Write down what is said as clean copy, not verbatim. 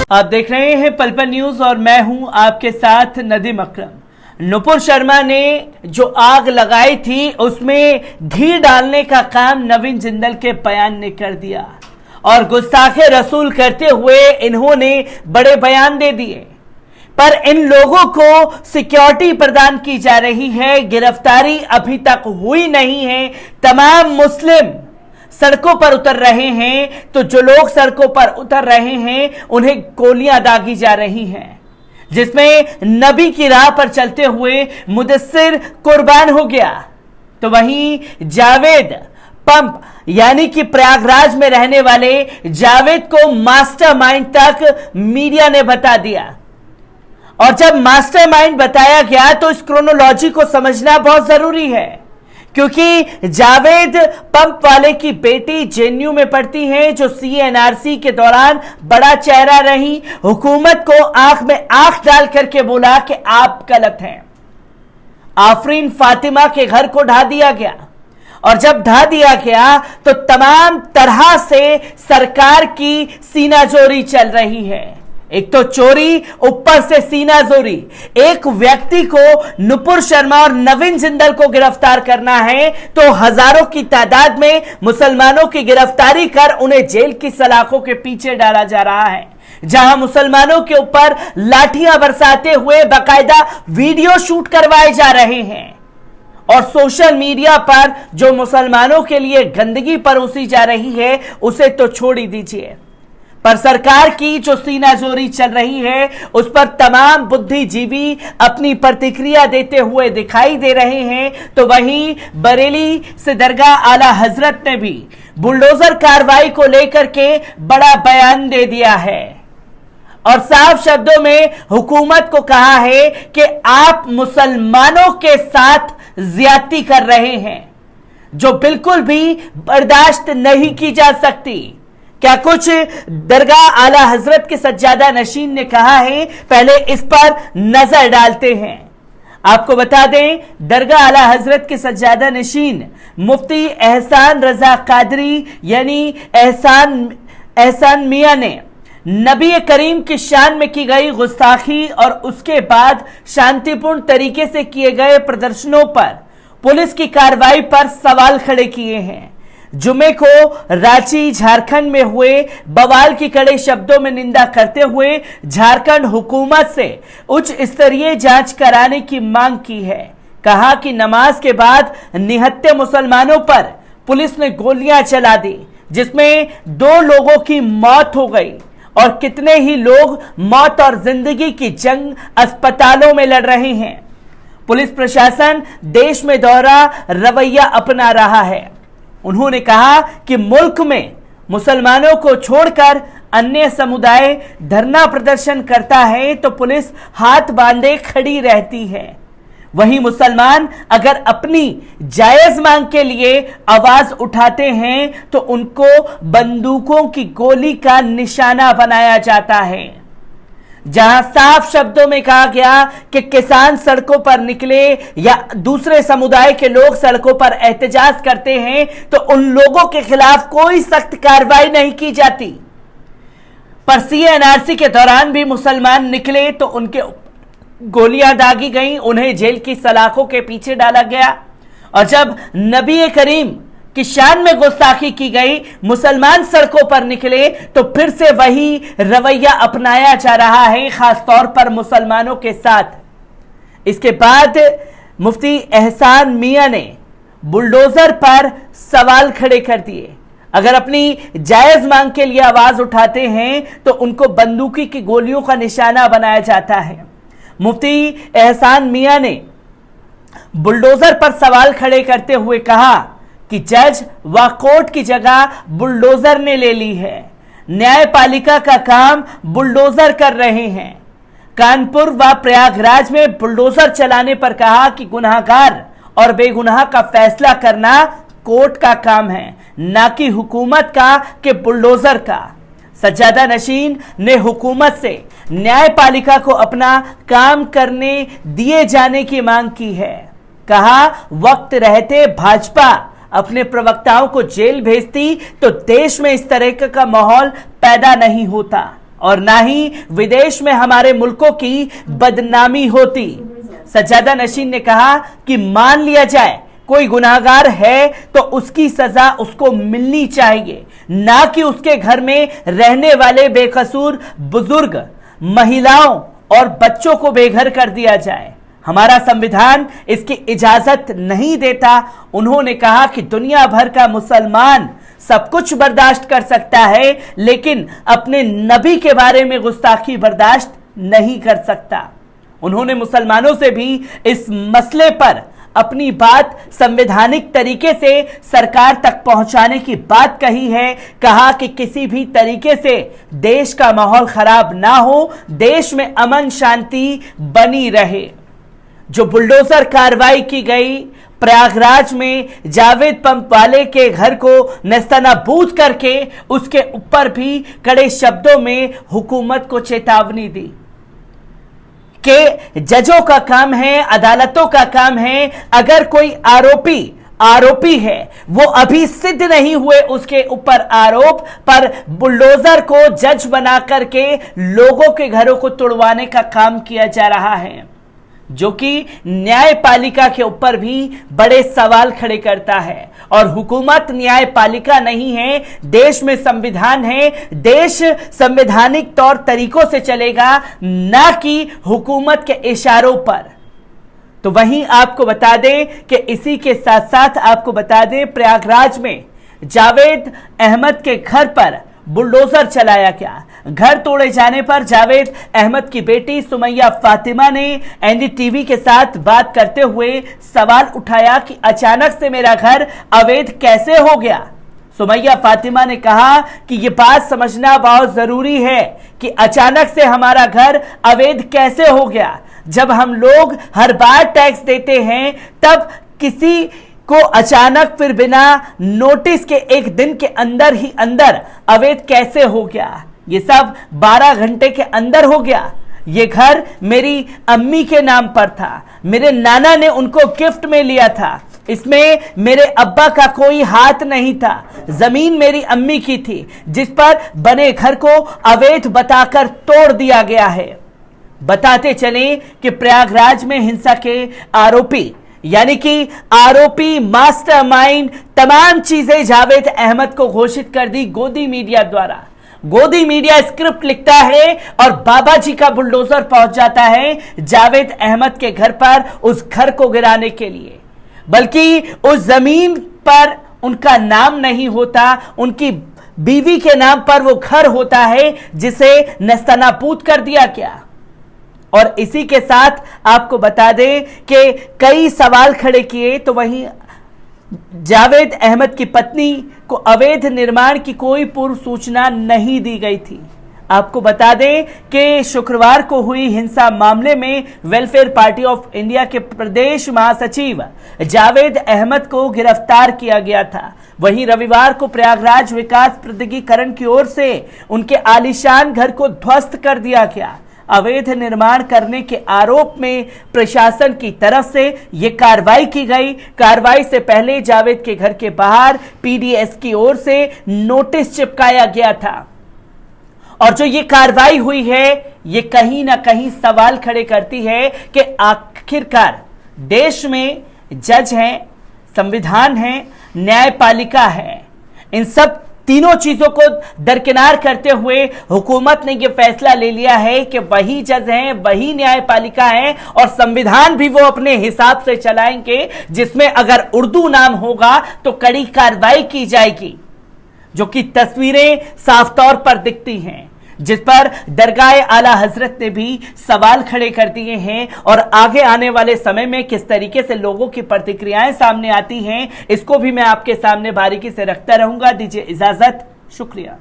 आप देख रहे हैं पल पल न्यूज और मैं हूं आपके साथ नदीम अकरम। नुपुर शर्मा ने जो आग लगाई थी उसमें घी डालने का काम नवीन जिंदल के बयान ने कर दिया और गुस्ताखे रसूल करते हुए इन्होंने बड़े बयान दे दिए। पर इन लोगों को सिक्योरिटी प्रदान की जा रही है, गिरफ्तारी अभी तक हुई नहीं है। तमाम मुस्लिम सड़कों पर उतर रहे हैं, तो जो लोग सड़कों पर उतर रहे हैं उन्हें गोलियां दागी जा रही हैं, जिसमें नबी की राह पर चलते हुए मुदस्सिर कुर्बान हो गया। तो वहीं जावेद पंप यानी कि प्रयागराज में रहने वाले जावेद को मास्टरमाइंड तक मीडिया ने बता दिया। और जब मास्टरमाइंड बताया गया तो इस क्रोनोलॉजी को समझना बहुत जरूरी है, क्योंकि जावेद पंप वाले की बेटी जेएनयू में पढ़ती है, जो सीएनआरसी के दौरान बड़ा चेहरा रही। हुकूमत को आंख में आंख डाल करके बोला कि आप गलत हैं। आफरीन फातिमा के घर को ढा दिया गया और जब ढा दिया गया तो तमाम तरह से सरकार की सीनाजोरी चल रही है। एक तो चोरी, ऊपर से सीनाजोरी। एक व्यक्ति को नुपुर शर्मा और नवीन जिंदल को गिरफ्तार करना है तो हजारों की तादाद में मुसलमानों की गिरफ्तारी कर उन्हें जेल की सलाखों के पीछे डाला जा रहा है, जहां मुसलमानों के ऊपर लाठियां बरसाते हुए बाकायदा वीडियो शूट करवाए जा रहे हैं। और सोशल मीडिया पर जो मुसलमानों के लिए गंदगी परोसी जा रही है उसे तो छोड़ ही दीजिए, पर सरकार की जो सीनाजोरी चल रही है उस पर तमाम बुद्धिजीवी अपनी प्रतिक्रिया देते हुए दिखाई दे रहे हैं। तो वहीं बरेली से दरगाह आला हजरत ने भी बुलडोजर कार्रवाई को लेकर के बड़ा बयान दे दिया है और साफ शब्दों में हुकूमत को कहा है कि आप मुसलमानों के साथ ज्यादती कर रहे हैं, जो बिल्कुल भी बर्दाश्त नहीं की जा सकती। क्या कुछ दरगाह आला हजरत के सज्जादा नशीन ने कहा है, पहले इस पर नजर डालते हैं। आपको बता दें, दरगाह आला हजरत के सज्जादा नशीन मुफ्ती एहसान रजा कादरी यानी एहसान मियां ने नबी करीम की शान में की गई गुस्ताखी और उसके बाद शांतिपूर्ण तरीके से किए गए प्रदर्शनों पर पुलिस की कार्रवाई पर सवाल खड़े किए हैं। जुमे को रांची झारखंड में हुए बवाल की कड़े शब्दों में निंदा करते हुए झारखंड हुकूमत से उच्च स्तरीय जांच कराने की मांग की है। कहा कि नमाज के बाद निहत्थे मुसलमानों पर पुलिस ने गोलियां चला दी, जिसमें 2 लोगों की मौत हो गई और कितने ही लोग मौत और जिंदगी की जंग अस्पतालों में लड़ रहे हैं। पुलिस प्रशासन देश में दोहरा रवैया अपना रहा है। उन्होंने कहा कि मुल्क में मुसलमानों को छोड़कर अन्य समुदाय धरना प्रदर्शन करता है तो पुलिस हाथ बांधे खड़ी रहती है। वहीं मुसलमान अगर अपनी जायज मांग के लिए आवाज उठाते हैं तो उनको बंदूकों की गोली का निशाना बनाया जाता है। जहां साफ शब्दों में कहा गया कि किसान सड़कों पर निकले या दूसरे समुदाय के लोग सड़कों पर एहतजाज करते हैं तो उन लोगों के खिलाफ कोई सख्त कार्रवाई नहीं की जाती, पर सीएनआरसी के दौरान भी मुसलमान निकले तो उनके गोलियां दागी गईं, उन्हें जेल की सलाखों के पीछे डाला गया। और जब नबी करीम की शान में गुस्ताखी की गई, मुसलमान सड़कों पर निकले तो फिर से वही रवैया अपनाया जा रहा है, खासतौर पर मुसलमानों के साथ। इसके बाद मुफ्ती एहसान मियां ने बुलडोजर पर सवाल खड़े कर दिए। अगर अपनी जायज मांग के लिए आवाज उठाते हैं तो उनको बंदूकी की गोलियों का निशाना बनाया जाता है। मुफ्ती एहसान मियां ने बुलडोजर पर सवाल खड़े करते हुए कहा कि जज व कोर्ट की जगह बुलडोजर ने ले ली है। न्यायपालिका का काम बुलडोजर कर रहे हैं। कानपुर व प्रयागराज में बुलडोजर चलाने पर कहा कि गुनाहगार और बेगुनाह का फैसला करना कोर्ट का काम है, ना कि हुकूमत का कि बुलडोजर का। सज्जादा नशीन ने हुकूमत से न्यायपालिका को अपना काम करने दिए जाने की मांग की है। कहा, वक्त रहते भाजपा अपने प्रवक्ताओं को जेल भेजती तो देश में इस तरह का माहौल पैदा नहीं होता। और ना ही विदेश में हमारे मुल्कों की बदनामी होती। सज्जादा नशीन ने कहा कि मान लिया जाए कोई गुनाहगार है तो उसकी सजा उसको मिलनी चाहिए, ना कि उसके घर में रहने वाले बेकसूर बुजुर्ग, महिलाओं और बच्चों को बेघर कर दिया जाए। हमारा संविधान इसकी इजाजत नहीं देता। उन्होंने कहा कि दुनिया भर का मुसलमान सब कुछ बर्दाश्त कर सकता है, लेकिन अपने नबी के बारे में गुस्ताखी बर्दाश्त नहीं कर सकता। उन्होंने मुसलमानों से भी इस मसले पर अपनी बात संवैधानिक तरीके से सरकार तक पहुंचाने की बात कही है। कहा कि किसी भी तरीके से देश का माहौल खराब ना हो, देश में अमन शांति बनी रहे। जो बुलडोजर कार्रवाई की गई प्रयागराज में जावेद पंप वाले के घर को नेस्तनाबूद करके, उसके ऊपर भी कड़े शब्दों में हुकूमत को चेतावनी दी कि जजों का काम है, अदालतों का काम है, अगर कोई आरोपी है, वो अभी सिद्ध नहीं हुए उसके ऊपर आरोप पर बुलडोजर को जज बना करके लोगों के घरों को तोड़वाने का काम किया जा रहा है, जो कि न्यायपालिका के ऊपर भी बड़े सवाल खड़े करता है। और हुकूमत न्यायपालिका नहीं है, देश में संविधान है, देश संवैधानिक तौर तरीकों से चलेगा, ना कि हुकूमत के इशारों पर। तो वहीं आपको बता दें कि इसी के साथ साथ आपको बता दें प्रयागराज में जावेद अहमद के घर पर बुलडोजर चलाया गया। घर तोड़े जाने पर जावेद अहमद की बेटी सुमैया फातिमा ने एनडीटीवी के साथ बात करते हुए सवाल उठाया कि अचानक से मेरा घर अवैध कैसे हो गया। सुमैया फातिमा ने कहा कि यह बात समझना बहुत जरूरी है कि अचानक से हमारा घर अवैध कैसे हो गया। जब हम लोग हर बार टैक्स देते हैं, तब किसी को अचानक फिर बिना नोटिस के एक दिन के अंदर ही अंदर अवैध कैसे हो गया। ये सब 12 घंटे के अंदर हो गया। ये घर मेरी अम्मी के नाम पर था, मेरे नाना ने उनको गिफ्ट में लिया था, इसमें मेरे अब्बा का कोई हाथ नहीं था। जमीन मेरी अम्मी की थी, जिस पर बने घर को अवैध बताकर तोड़ दिया गया है। बताते चले कि प्रयागराज में हिंसा के आरोपी यानी कि आरोपी मास्टरमाइंड तमाम चीजें जावेद अहमद को घोषित कर दी गोदी मीडिया द्वारा। गोदी मीडिया स्क्रिप्ट लिखता है और बाबा जी का बुलडोजर पहुंच जाता है जावेद अहमद के घर पर उस घर को गिराने के लिए, बल्कि उस जमीन पर उनका नाम नहीं होता, उनकी बीवी के नाम पर वो घर होता है जिसे नेस्तनाबूद कर दिया गया। और इसी के साथ आपको बता दें कि कई सवाल खड़े किए तो वहीं जावेद अहमद की पत्नी को अवैध निर्माण की कोई पूर्व सूचना नहीं दी गई थी। आपको बता दें कि शुक्रवार को हुई हिंसा मामले में वेलफेयर पार्टी ऑफ इंडिया के प्रदेश महासचिव जावेद अहमद को गिरफ्तार किया गया था। वहीं रविवार को प्रयागराज विकास प्राधिकरण की ओर से उनके आलीशान घर को ध्वस्त कर दिया गया। अवैध निर्माण करने के आरोप में प्रशासन की तरफ से यह कार्रवाई की गई। कार्रवाई से पहले जावेद के घर के बाहर पीडीएस की ओर से नोटिस चिपकाया गया था। और जो ये कार्रवाई हुई है, ये कहीं ना कहीं सवाल खड़े करती है कि आखिरकार देश में जज हैं, संविधान है, न्यायपालिका है, इन सब तीनों चीजों को दरकिनार करते हुए हुकूमत ने यह फैसला ले लिया है कि वही जज हैं, वही न्यायपालिका है और संविधान भी वो अपने हिसाब से चलाएंगे, जिसमें अगर उर्दू नाम होगा तो कड़ी कार्रवाई की जाएगी, जो कि तस्वीरें साफ तौर पर दिखती हैं, जिस पर दरगाह आला हजरत ने भी सवाल खड़े कर दिए हैं। और आगे आने वाले समय में किस तरीके से लोगों की प्रतिक्रियाएं सामने आती हैं, इसको भी मैं आपके सामने बारीकी से रखता रहूंगा। दीजिए इजाजत, शुक्रिया।